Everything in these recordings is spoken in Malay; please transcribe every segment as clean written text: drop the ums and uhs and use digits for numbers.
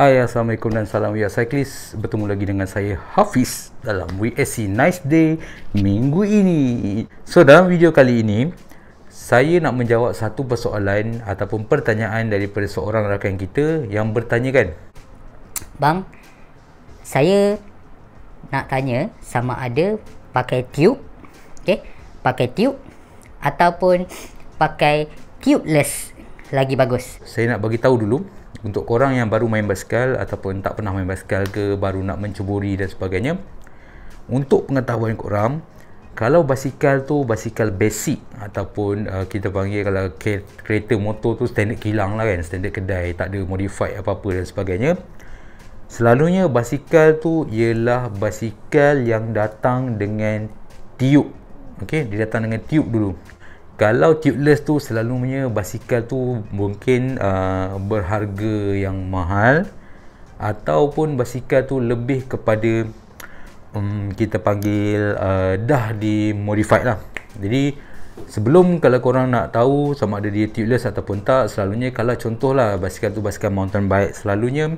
Hai, Assalamualaikum dan salam We Are Cyclist. Bertemu lagi dengan saya Hafiz dalam WSC Nice Day minggu ini. So, dalam video kali ini saya nak menjawab satu persoalan ataupun pertanyaan daripada seorang rakan kita yang bertanyakan, Bang, saya nak tanya sama ada pakai tube, pakai tube ataupun pakai tubeless lagi bagus. Saya nak bagi tahu dulu untuk korang yang baru main basikal ataupun tak pernah main basikal ke, baru nak menceburi dan sebagainya. Untuk pengetahuan korang, kalau basikal tu basikal basic ataupun kita panggil kalau kereta motor tu standard kilang lah kan, standard kedai, tak ada modified apa-apa dan sebagainya. Selalunya basikal tu ialah basikal yang datang dengan tube. Okey, dia datang dengan tube dulu. Kalau tubeless tu selalunya basikal tu mungkin berharga yang mahal, ataupun basikal tu lebih kepada kita panggil dah di modified lah. Jadi sebelum, kalau korang nak tahu sama ada dia tubeless ataupun tak, selalunya kalau contohlah basikal tu basikal mountain bike, selalunya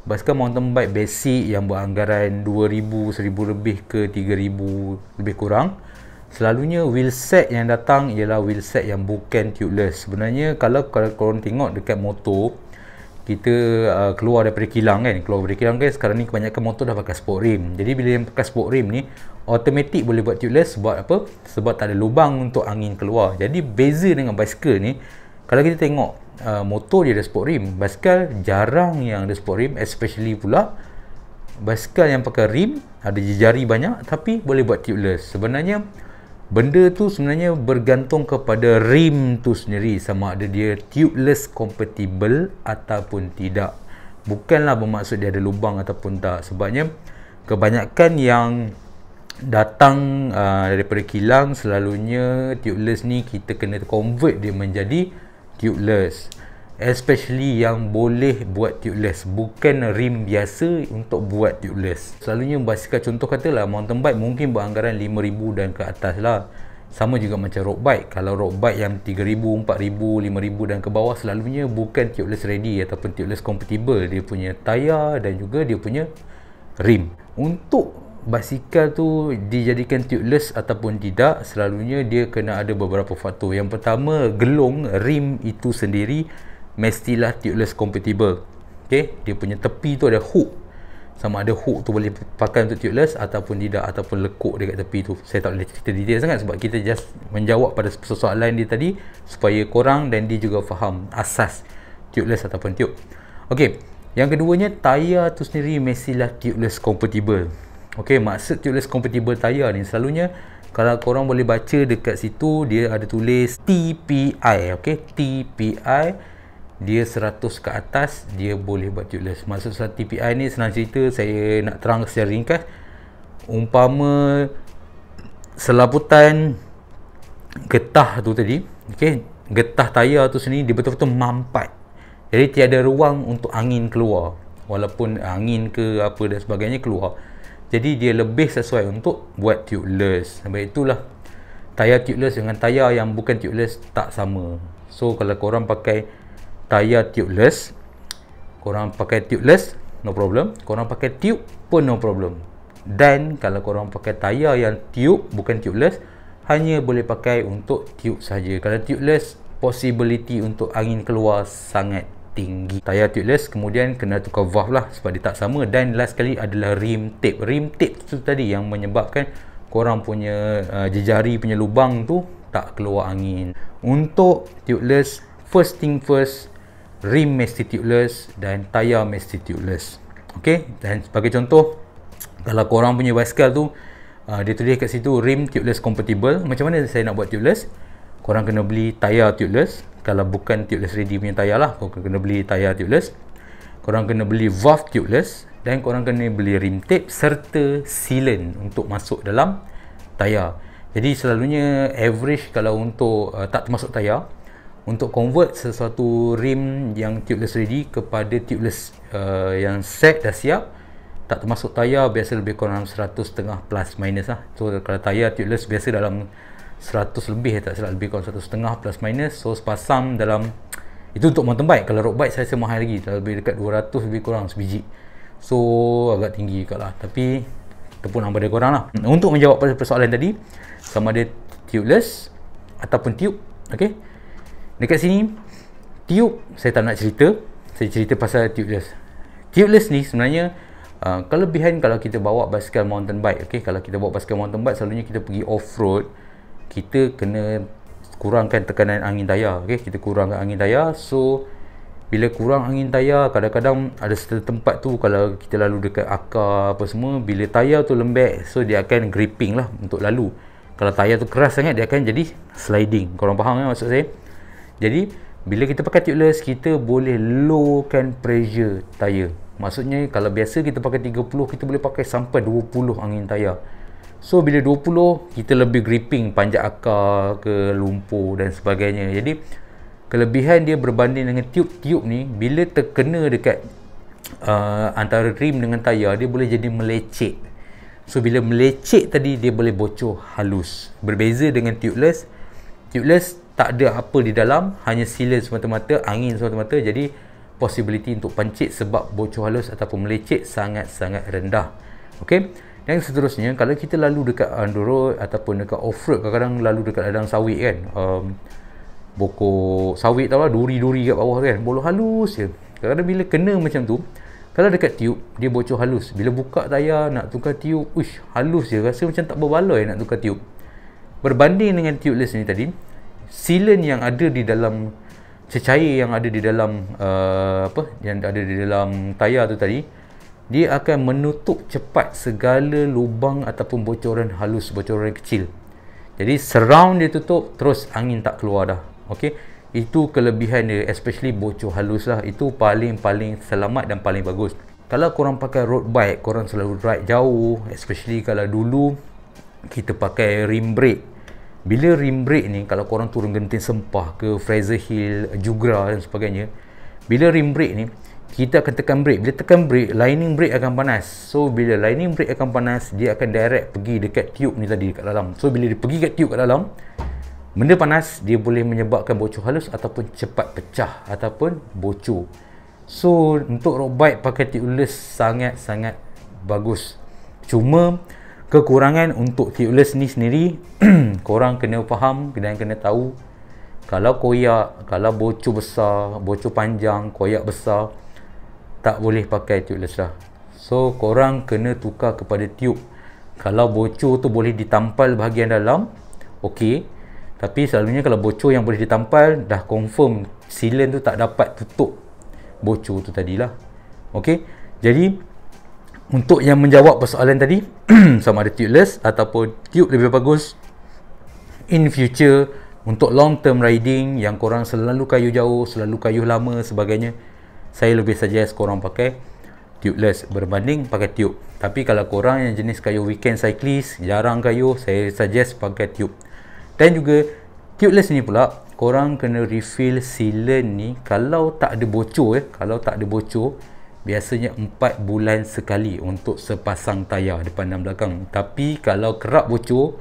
basikal mountain bike basic yang beranggaran 2000, 1000 lebih ke 3000 lebih kurang, selalunya wheelset yang datang ialah wheelset yang bukan tubeless. Sebenarnya kalau korang tengok dekat motor, kita keluar daripada kilang kan, sekarang ni kebanyakan motor dah pakai sport rim. Jadi bila yang pakai sport rim ni, automatic boleh buat tubeless. Sebab apa? Sebab tak ada lubang untuk angin keluar. Jadi beza dengan basikal ni, kalau kita tengok motor dia ada sport rim, basikal jarang yang ada sport rim. Especially pula basikal yang pakai rim ada jari banyak tapi boleh buat tubeless. Sebenarnya benda tu sebenarnya bergantung kepada rim tu sendiri, sama ada dia tubeless compatible ataupun tidak. Bukanlah bermaksud dia ada lubang ataupun tak. Sebabnya kebanyakan yang datang daripada kilang, selalunya tubeless ni kita kena convert dia menjadi tubeless. Especially yang boleh buat tubeless, bukan rim biasa untuk buat tubeless. Selalunya basikal, contoh katalah mountain bike, mungkin beranggaran 5000 dan ke atas lah. Sama juga macam road bike. Kalau road bike yang 3000, 4000, 5000 dan ke bawah, selalunya bukan tubeless ready ataupun tubeless compatible. Dia punya tayar dan juga dia punya rim. Untuk basikal tu dijadikan tubeless ataupun tidak, selalunya dia kena ada beberapa faktor. Yang pertama, gelung rim itu sendiri mestilah tubeless compatible. Okey, dia punya tepi tu ada hook. Sama ada hook tu boleh pakai untuk tubeless ataupun tidak, ataupun lekuk dekat tepi tu. Saya tak boleh cerita detail sangat sebab kita just menjawab pada persoalan dia tadi supaya korang dan dia juga faham asas tubeless ataupun tube. Okey, yang keduanya, tayar tu sendiri mestilah tubeless compatible. Okey, maksud tubeless compatible tayar ni, selalunya kalau korang boleh baca dekat situ, dia ada tulis TPI. Okey, TPI, dia 100 ke atas dia boleh buat tubeless. Maksud TPI ni senang cerita, saya nak terang secara ringkas. Umpama selaputan getah tu tadi, okey, getah tayar tu sendiri dia betul-betul mampat. Jadi tiada ruang untuk angin keluar, walaupun angin ke apa dan sebagainya keluar. Jadi dia lebih sesuai untuk buat tubeless. Sebab itulah tayar tubeless dengan tayar yang bukan tubeless tak sama. So kalau korang pakai tayar tubeless, korang pakai tubeless no problem, korang pakai tube pun no problem. Dan kalau korang pakai tayar yang tube bukan tubeless, hanya boleh pakai untuk tube saja. Kalau tubeless, possibility untuk angin keluar sangat tinggi. Tayar tubeless kemudian kena tukar valve lah sebab dia tak sama. Dan last sekali adalah rim tape. Rim tape tu tadi yang menyebabkan korang punya jejari punya lubang tu tak keluar angin. Untuk tubeless, first thing first, rim mesti tubeless dan tayar mesti tubeless. Okey, dan sebagai contoh, kalau korang punya basikal tu dia tulis kat situ rim tubeless compatible, macam mana saya nak buat tubeless? Korang kena beli tayar tubeless. Kalau bukan tubeless ready punya tayar lah, korang kena beli tayar tubeless. Korang kena beli valve tubeless dan korang kena beli rim tape serta sealant untuk masuk dalam tayar. Jadi selalunya average kalau untuk tak termasuk tayar, untuk convert sesuatu rim yang tubeless ready kepada tubeless yang set dah siap, tak termasuk tayar, biasa lebih kurang 100.5 plus minus lah. So kalau tayar tubeless biasa dalam 100 lebih, tak salah, lebih kurang 100.5 plus minus. So sepasang dalam Itu untuk mountain bike. Kalau road bike saya rasa mahal lagi, lebih dekat 200 lebih kurang sebiji. So agak tinggi juga lah, tapi itu pun pada korang lah. Untuk menjawab pada persoalan tadi, sama ada tubeless ataupun tube, okay? Dekat sini tube saya tak nak cerita, saya cerita pasal tubeless. Tubeless ni sebenarnya kelebihan kalau kita bawa basikal mountain bike, okay? Kalau kita bawa basikal mountain bike, selalunya kita pergi off-road, kita kena kurangkan tekanan angin tayar, okay? Kita kurangkan angin tayar. So bila kurang angin tayar, kadang-kadang ada satu tempat tu kalau kita lalu dekat akar apa semua, bila tayar tu lembek, so dia akan gripping lah untuk lalu. Kalau tayar tu keras sangat, dia akan jadi sliding. Korang faham kan maksud saya? Jadi bila kita pakai tubeless, kita boleh lowkan pressure tayar. Maksudnya kalau biasa kita pakai 30, kita boleh pakai sampai 20 angin tayar. So bila 20, kita lebih gripping panjat akar ke lumpur dan sebagainya. Jadi kelebihan dia berbanding dengan tube ni, bila terkena dekat antara rim dengan tayar, dia boleh jadi melecet. So bila melecet tadi, dia boleh bocor halus. Berbeza dengan tubeless. Tubeless tak ada apa di dalam, hanya sealant semata-mata, angin semata-mata. Jadi possibility untuk pancit sebab bocor halus ataupun melecet sangat-sangat rendah. Okey. Dan seterusnya, kalau kita lalu dekat on the road ataupun dekat off-road, kadang-kadang lalu dekat ladang sawit kan, pokok sawit tau lah, duri-duri kat bawah kan, boloh halus je. Kadang-kadang bila kena macam tu, kalau dekat tube, dia bocor halus. Bila buka tayar, nak tukar tube, uish, halus je, rasa macam tak berbaloi nak tukar tube. Berbanding dengan tubeless ni tadi, sealant yang ada di dalam, cecair yang ada di dalam yang ada di dalam tayar tu tadi, dia akan menutup cepat segala lubang ataupun bocoran halus, bocoran kecil. Jadi surround dia tutup, terus angin tak keluar dah. Okey, itu kelebihan dia, especially bocor halus lah. Itu paling selamat dan paling bagus. Kalau korang pakai road bike, korang selalu ride jauh, especially kalau dulu kita pakai rim brake. Bila rim brake ni, kalau korang turun Genting Sempah ke Fraser Hill, Jugra dan sebagainya, bila rim brake ni, kita akan tekan brake. Bila tekan brake, lining brake akan panas. So bila lining brake akan panas, dia akan direct pergi dekat tube ni tadi dekat dalam. So bila dia pergi kat tube kat dalam, benda panas, dia boleh menyebabkan bocor halus ataupun cepat pecah ataupun bocor. So untuk road bike pakai tubeless sangat-sangat bagus. Cuma kekurangan untuk tubeless ni sendiri, korang kena faham dan kena tahu, kalau koyak, kalau bocor besar, bocor panjang, koyak besar, tak boleh pakai tubeless lah. So korang kena tukar kepada tube. Kalau bocor tu boleh ditampal bahagian dalam, okey. Tapi selalunya kalau bocor yang boleh ditampal, dah confirm sealant tu tak dapat tutup bocor tu tadilah. Okey. Jadi untuk yang menjawab persoalan tadi, sama ada tubeless ataupun tube lebih bagus in future, untuk long term riding yang korang selalu kayuh jauh, selalu kayuh lama sebagainya, saya lebih suggest korang pakai tubeless berbanding pakai tube. Tapi kalau korang yang jenis kayuh weekend cyclist, jarang kayuh, saya suggest pakai tube. Dan juga tubeless ni pula, korang kena refill sealant ni kalau tak ada bocor kalau tak ada bocor, biasanya 4 bulan sekali untuk sepasang tayar depan dan belakang. Tapi kalau kerap bocor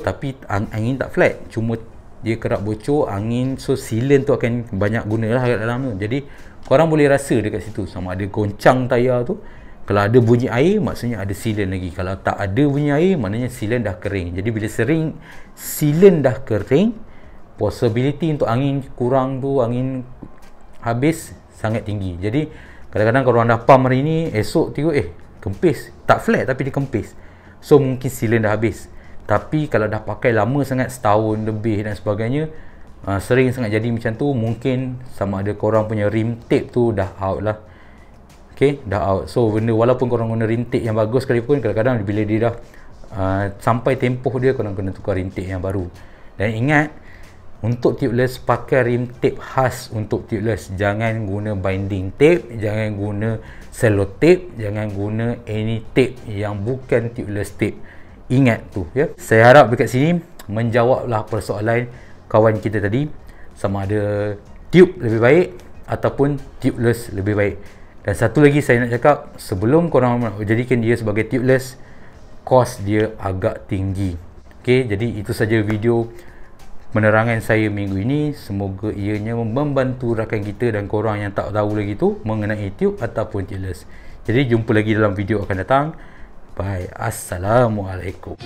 tapi angin tak flat, cuma dia kerap bocor angin, so sealant tu akan banyak guna lah kat dalam tu. Jadi korang boleh rasa dekat situ sama ada goncang tayar tu. Kalau ada bunyi air, maksudnya ada sealant lagi. Kalau tak ada bunyi air, maknanya sealant dah kering. Jadi bila sering sealant dah kering, possibility untuk angin kurang tu, angin habis sangat tinggi. Jadi kadang-kadang korang dah pump hari ni, esok tengok kempis, tak flat tapi dia kempis, so mungkin sealant dah habis. Tapi kalau dah pakai lama sangat, setahun lebih dan sebagainya, sering sangat jadi macam tu, mungkin sama ada korang punya rim tape tu dah out lah. Okay, dah out. So benda, walaupun korang guna rim tape yang bagus sekalipun, kadang-kadang bila dia dah sampai tempoh dia, korang kena tukar rim tape yang baru. Dan ingat, untuk tubeless, pakai rim tape khas untuk tubeless. Jangan guna binding tape, jangan guna sellotape, jangan guna any tape yang bukan tubeless tape. Ingat tu ya. Saya harap dekat sini menjawablah persoalan kawan kita tadi, sama ada tube lebih baik ataupun tubeless lebih baik. Dan satu lagi saya nak cakap, sebelum korang jadikan dia sebagai tubeless, kos dia agak tinggi. Okey, jadi itu saja video penerangan saya minggu ini. Semoga ianya membantu rakan kita dan korang yang tak tahu lagi tu mengenai tube ataupun tubeless. Jadi jumpa lagi dalam video akan datang. Bye. Assalamualaikum.